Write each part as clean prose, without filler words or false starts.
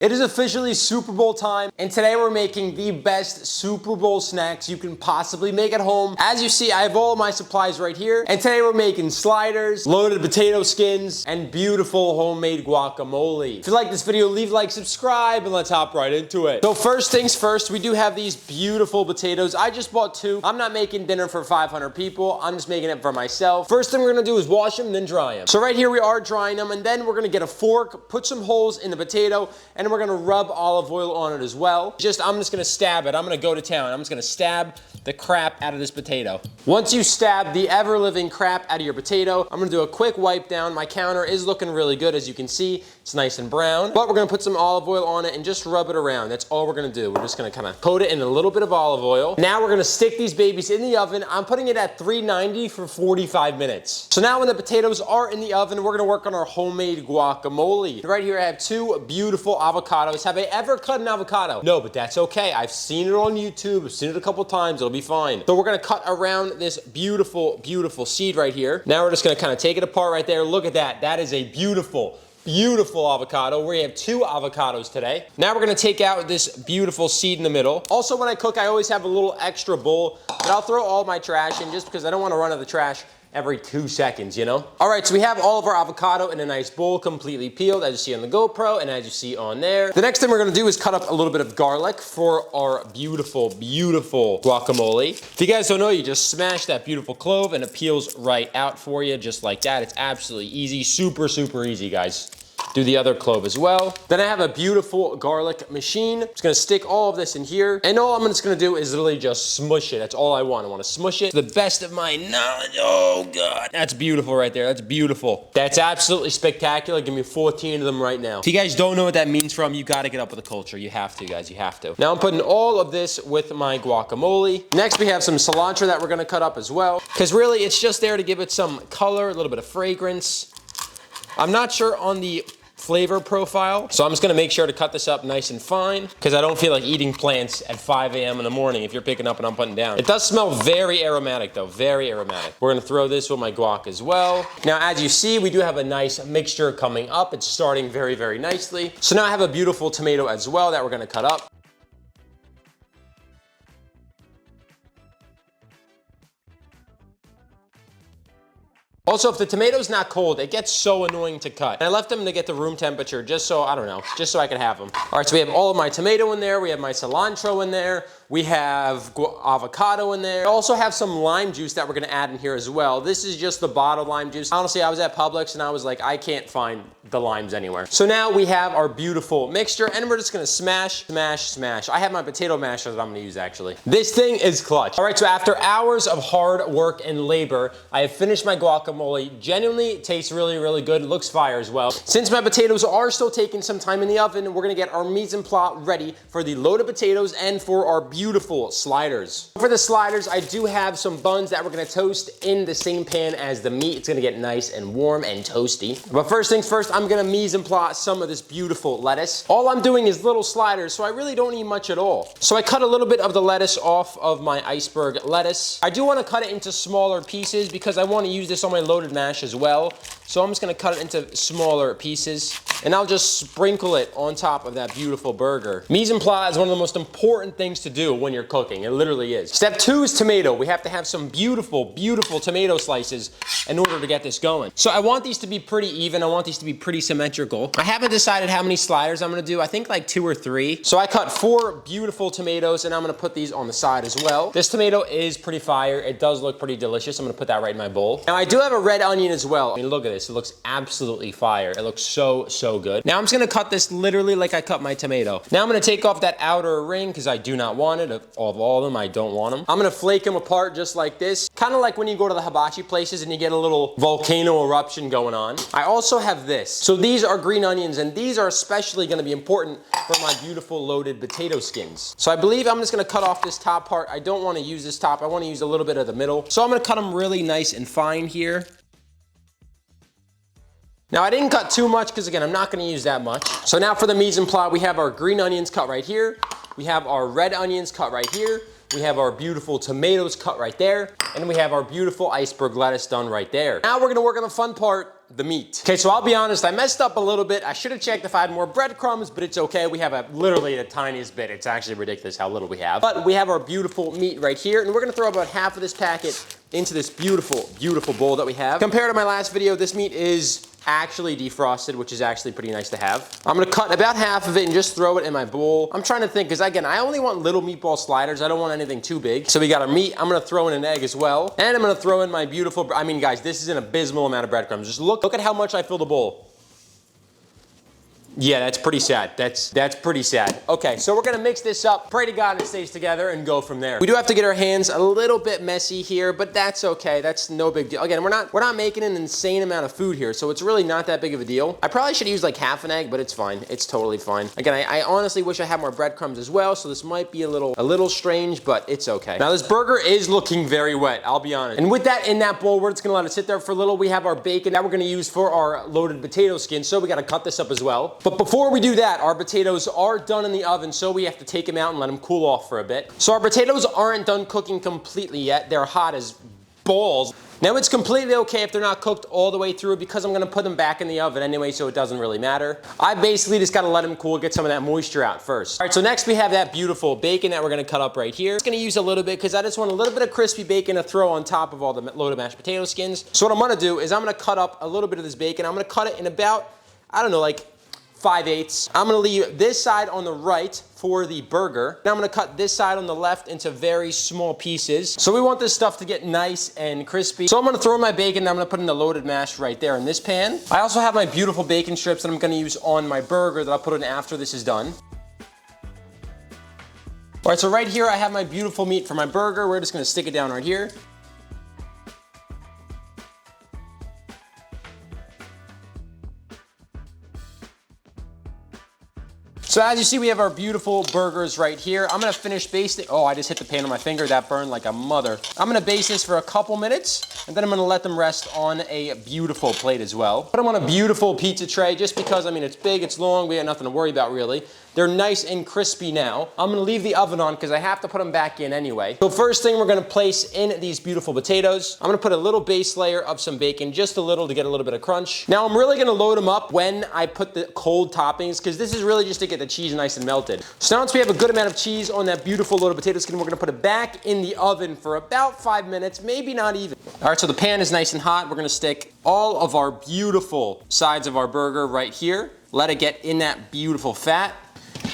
It is officially Super Bowl time, and today we're making the best Super Bowl snacks you can possibly make at home. As you see, I have all of my supplies right here, and today we're making sliders, loaded potato skins, and beautiful homemade guacamole. If you like this video, leave a like, subscribe, and let's hop right into it. So first things first, we do have these beautiful potatoes. I just bought 2. I'm not making dinner for 500 people. I'm just making it for myself. First thing we're gonna do is wash them, then dry them. So right here we are drying them, and then we're gonna get a fork, put some holes in the potato, and we're gonna rub olive oil on it as well. I'm just gonna stab it. I'm gonna go to town. I'm just gonna stab the crap out of this potato. Once you stab the ever-living crap out of your potato, I'm gonna do a quick wipe down. My counter is looking really good, as you can see. It's nice and brown, but we're gonna put some olive oil on it and just rub it around. That's all we're gonna do. We're just gonna kind of coat it in a little bit of olive oil. Now we're gonna stick these babies in the oven. I'm putting it at 390 for 45 minutes. So now when the potatoes are in the oven, we're gonna work on our homemade guacamole. Right here I have 2 beautiful avocados. Have I ever cut an avocado? No, but that's okay. I've seen it on YouTube. I've seen it a couple times. It'll be fine. So we're gonna cut around this beautiful, beautiful seed right here. Now we're just gonna kind of take it apart right there. Look at that. That is a beautiful avocado. We have 2 avocados today. Now we're gonna take out this beautiful seed in the middle. Also, when I cook, I always have a little extra bowl, but I'll throw all my trash in just because I don't want to run out of the trash every 2 seconds, you know? All right, so we have all of our avocado in a nice bowl, completely peeled, as you see on the GoPro and as you see on there. The next thing we're gonna do is cut up a little bit of garlic for our beautiful, beautiful guacamole. If you guys don't know, you just smash that beautiful clove and it peels right out for you, just like that. It's absolutely easy, super, super easy, guys. Do the other clove as well. Then I have a beautiful garlic machine. I'm just gonna stick all of this in here. And all I'm just gonna do is literally just smush it. That's all I want. I wanna smush it to the best of my knowledge. Oh God, that's beautiful right there. That's beautiful. That's absolutely spectacular. Give me 14 of them right now. If you guys don't know what that means from, you gotta get up with the culture. You have to, guys, you have to. Now I'm putting all of this with my guacamole. Next we have some cilantro that we're gonna cut up as well. Because really it's just there to give it some color, a little bit of fragrance. I'm not sure on the flavor profile, so I'm just gonna make sure to cut this up nice and fine because I don't feel like eating plants at 5 a.m. in the morning if you're picking up and I'm putting down. It does smell very aromatic though, very aromatic. We're gonna throw this with my guac as well. Now, as you see, we do have a nice mixture coming up. It's starting very, very nicely. So now I have a beautiful tomato as well that we're gonna cut up. Also, if the tomato's not cold, it gets so annoying to cut. And I left them to get to room temperature just so, I don't know, just so I could have them. All right, so we have all of my tomato in there. We have my cilantro in there. We have avocado in there. I also have some lime juice that we're gonna add in here as well. This is just the bottled lime juice. Honestly, I was at Publix and I was like, I can't find the limes anywhere. So now we have our beautiful mixture and we're just gonna smash, smash, smash. I have my potato masher that I'm gonna use actually. This thing is clutch. All right, so after hours of hard work and labor, I have finished my guacamole. Genuinely tastes really, really good. It looks fire as well. Since my potatoes are still taking some time in the oven, we're gonna get our mise en place ready for the loaded potatoes and for our beautiful sliders. For the sliders, I do have some buns that we're gonna toast in the same pan as the meat. It's gonna get nice and warm and toasty. But first things first, I'm gonna mise en place some of this beautiful lettuce. All I'm doing is little sliders, so I really don't need much at all. So I cut a little bit of the lettuce off of my iceberg lettuce. I do wanna cut it into smaller pieces because I wanna use this on my loaded mash as well. So I'm just gonna cut it into smaller pieces and I'll just sprinkle it on top of that beautiful burger. Mise en place is one of the most important things to do when you're cooking. It literally is. Step 2 is tomato. We have to have some beautiful, beautiful tomato slices in order to get this going. So I want these to be pretty even. I want these to be pretty symmetrical. I haven't decided how many sliders I'm gonna do. I think like 2 or 3. So I cut 4 beautiful tomatoes and I'm gonna put these on the side as well. This tomato is pretty fire. It does look pretty delicious. I'm gonna put that right in my bowl. Now I do have a red onion as well. I mean, look at this. It looks absolutely fire. It looks so, so good. Now I'm just gonna cut this literally like I cut my tomato. Now I'm gonna take off that outer ring because I do not want it. Of all of them, I don't want them. I'm gonna flake them apart just like this. Kind of like when you go to the hibachi places and you get a little volcano eruption going on. I also have this. So these are green onions and these are especially gonna be important for my beautiful loaded potato skins. So I believe I'm just gonna cut off this top part. I don't wanna use this top. I wanna use a little bit of the middle. So I'm gonna cut them really nice and fine here. Now I didn't cut too much because again, I'm not gonna use that much. So now for the mise en place, we have our green onions cut right here. We have our red onions cut right here. We have our beautiful tomatoes cut right there. And we have our beautiful iceberg lettuce done right there. Now we're gonna work on the fun part, the meat. Okay, so I'll be honest, I messed up a little bit. I should have checked if I had more breadcrumbs, but it's okay. We have literally the tiniest bit. It's actually ridiculous how little we have. But we have our beautiful meat right here, and we're gonna throw about half of this packet into this beautiful, beautiful bowl that we have. Compared to my last video, this meat is actually defrosted, which is actually pretty nice to have. I'm gonna cut about half of it and just throw it in my bowl. I'm trying to think, because again, I only want little meatball sliders. I don't want anything too big. So we got our meat. I'm gonna throw in an egg as well. And I'm gonna throw in my beautiful, I mean guys, this is an abysmal amount of breadcrumbs. Just look at how much I fill the bowl. Yeah, that's pretty sad. That's pretty sad. Okay, so we're gonna mix this up. Pray to God it stays together and go from there. We do have to get our hands a little bit messy here, but that's okay. That's no big deal. Again, we're not making an insane amount of food here, so it's really not that big of a deal. I probably should use like half an egg, but it's fine. It's totally fine. Again, I honestly wish I had more breadcrumbs as well, so this might be a little strange, but it's okay. Now this burger is looking very wet, I'll be honest. And with that in that bowl, we're just gonna let it sit there for a little. We have our bacon that we're gonna use for our loaded potato skin, so we gotta cut this up as well. But before we do that, our potatoes are done in the oven, so we have to take them out and let them cool off for a bit. So our potatoes aren't done cooking completely yet. They're hot as balls. Now it's completely okay if they're not cooked all the way through because I'm gonna put them back in the oven anyway, so it doesn't really matter. I basically just gotta let them cool, get some of that moisture out first. All right, so next we have that beautiful bacon that we're gonna cut up right here. I'm just gonna use a little bit because I just want a little bit of crispy bacon to throw on top of all the loaded mashed potato skins. So what I'm gonna do is I'm gonna cut up a little bit of this bacon. I'm gonna cut it in about, I don't know, like 5/8. I'm gonna leave this side on the right for the burger. Now I'm gonna cut this side on the left into very small pieces. So we want this stuff to get nice and crispy. So I'm gonna throw my bacon and I'm gonna put in the loaded mash right there in this pan. I also have my beautiful bacon strips that I'm gonna use on my burger that I'll put in after this is done. All right, so right here I have my beautiful meat for my burger. We're just gonna stick it down right here. So as you see, we have our beautiful burgers right here. I'm gonna finish basting. Oh, I just hit the pan on my finger. That burned like a mother. I'm gonna baste this for a couple minutes, and then I'm gonna let them rest on a beautiful plate as well. Put them on a beautiful pizza tray just because, I mean, it's big, it's long, we have nothing to worry about really. They're nice and crispy now. I'm gonna leave the oven on because I have to put them back in anyway. So first thing we're gonna place in these beautiful potatoes. I'm gonna put a little base layer of some bacon, just a little to get a little bit of crunch. Now I'm really gonna load them up when I put the cold toppings because this is really just to get the cheese nice and melted. So now once we have a good amount of cheese on that beautiful loaded potato skin, we're gonna put it back in the oven for about 5 minutes, maybe not even. All right, so the pan is nice and hot. We're gonna stick all of our beautiful sides of our burger right here. Let it get in that beautiful fat.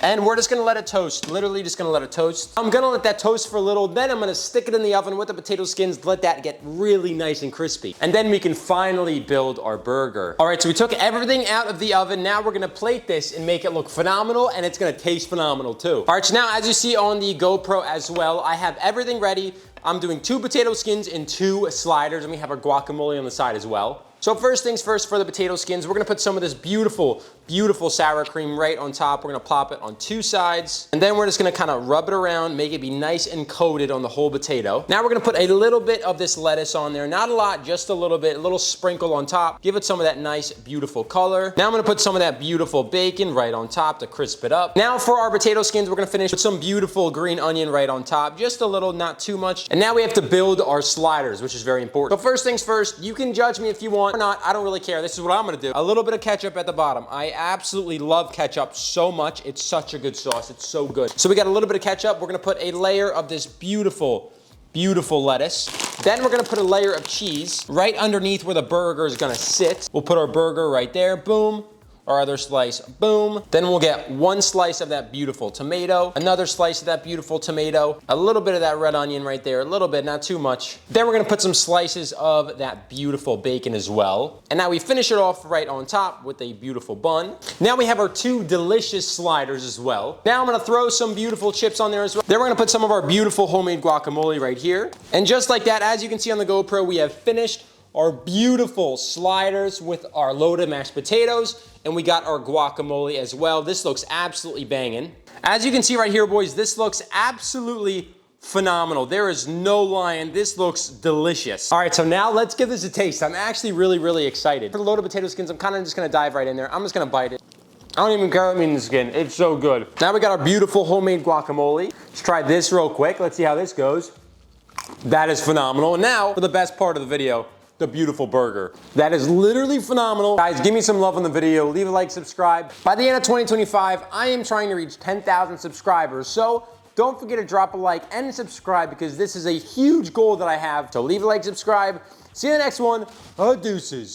And we're just gonna let it toast, literally just gonna let it toast. I'm gonna let that toast for a little, then I'm gonna stick it in the oven with the potato skins, let that get really nice and crispy. And then we can finally build our burger. All right, so we took everything out of the oven. Now we're gonna plate this and make it look phenomenal, and it's gonna taste phenomenal too. All right, so now as you see on the GoPro as well, I have everything ready. I'm doing 2 potato skins and 2 sliders, and we have our guacamole on the side as well. So first things first, for the potato skins, we're gonna put some of this beautiful, beautiful sour cream right on top. We're gonna plop it on 2 sides, and then we're just gonna kind of rub it around, make it be nice and coated on the whole potato. Now we're gonna put a little bit of this lettuce on there, not a lot, just a little bit, a little sprinkle on top. Give it some of that nice, beautiful color. Now I'm gonna put some of that beautiful bacon right on top to crisp it up. Now for our potato skins, we're gonna finish with some beautiful green onion right on top, just a little, not too much. And now we have to build our sliders, which is very important. So first things first, you can judge me if you want or not, I don't really care. This is what I'm gonna do. A little bit of ketchup at the bottom. I absolutely love ketchup so much. It's such a good sauce. It's so good. So we got a little bit of ketchup. We're gonna put a layer of this beautiful, beautiful lettuce. Then we're gonna put a layer of cheese right underneath where the burger is gonna sit. We'll put our burger right there, boom. Our other slice, boom. Then we'll get 1 slice of that beautiful tomato, another slice of that beautiful tomato, a little bit of that red onion right there, a little bit, not too much. Then we're gonna put some slices of that beautiful bacon as well. And now we finish it off right on top with a beautiful bun. Now we have our 2 delicious sliders as well. Now I'm gonna throw some beautiful chips on there as well. Then we're gonna put some of our beautiful homemade guacamole right here. And just like that, as you can see on the GoPro, we have finished our beautiful sliders with our loaded mashed potatoes, and we got our guacamole as well. This looks absolutely banging. As you can see right here, boys, this looks absolutely phenomenal. There is no lying. This looks delicious. All right, so now let's give this a taste. I'm actually really, really excited. For the loaded potato skins, I'm kind of just gonna dive right in there. I'm just gonna bite it. I don't even care what I mean in the skin. It's so good. Now we got our beautiful homemade guacamole. Let's try this real quick. Let's see how this goes. That is phenomenal. And now for the best part of the video, the beautiful burger. That is literally phenomenal. Guys, give me some love on the video, leave a like, subscribe. By the end of 2025, I am trying to reach 10,000 subscribers, so don't forget to drop a like and subscribe because this is a huge goal that I have. So leave a like, subscribe. See you in the next one. Deuces.